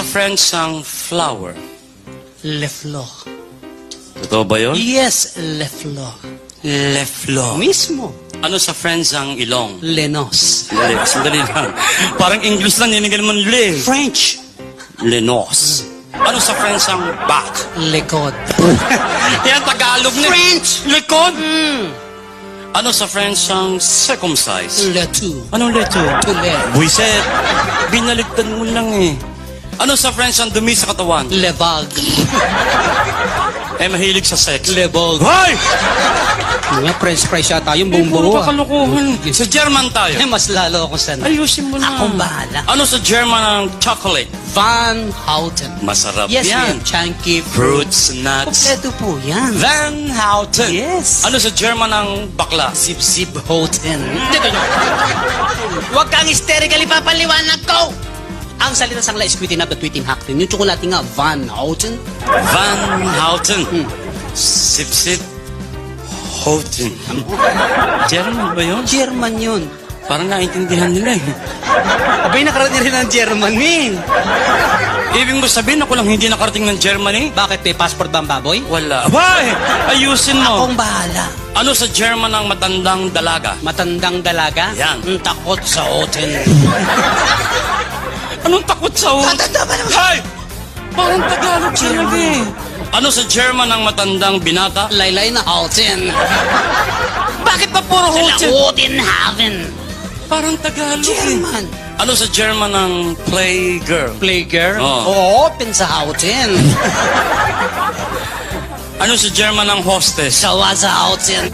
sa French ang flower? Le fleur. Totoo ba yun? Yes, le fleur. Le fleur. Mismo. Ano sa French ang ilong? Lenos. Sandali lang. Parang English lang, ninigal mo le. French. Lenos. Ano sa French ang back? Likod. Yan, Tagalog na. French. Likod. Ano sa French ang circumcise? Le tout. Anong leto? Tulet. Buiset. Binaligtad mo lang eh. Ano sa French ang dumi sa katawan? Le vague. Eh, mahilig sa sex. Le vague. Hoy! Mga French fries yata yung Eh, buong puro buo. ka kalukuhan. Sa German tayo. Eh, mas lalo ako sa Ayusin mo na. Akong bahala. Ano sa German ang chocolate? Van Houten. Masarap Yes, yan. chunky Fruits, nuts. Kompleto po yan. Van Houten. Yes. Ano sa German ang bakla? Sip-sip Houten. Huwag kang hysterically papaliwanag ko! Ang salita sang la squitin up the tweeting hacktin. Yung tsokolate nga, Van Houten. Van Houten. Sip-sip. Houten. German ba yun? German yun. Parang naintindihan nila eh. Abay, nakarating rin ng German, min. Ibig mo sabihin ako lang hindi nakarating ng Germany? Bakit, may passport ba ang baboy? Wala. Abay! Ayusin mo. Akong bahala. Ano sa German ang matandang dalaga? Matandang dalaga? Yan. Ang takot sa Houten. Anong takot sa ulo? Tatanda ba naman? Hay! Parang Tagalog talaga eh. Ano sa German ang matandang binata? Laylay na Houten. Bakit pa puro Houten? Houten. Parang Tagalog eh. German. Ano sa German ang playgirl? Playgirl? Oh. Open sa Houten. Ano sa German ang hostess? Sawa sa Houten.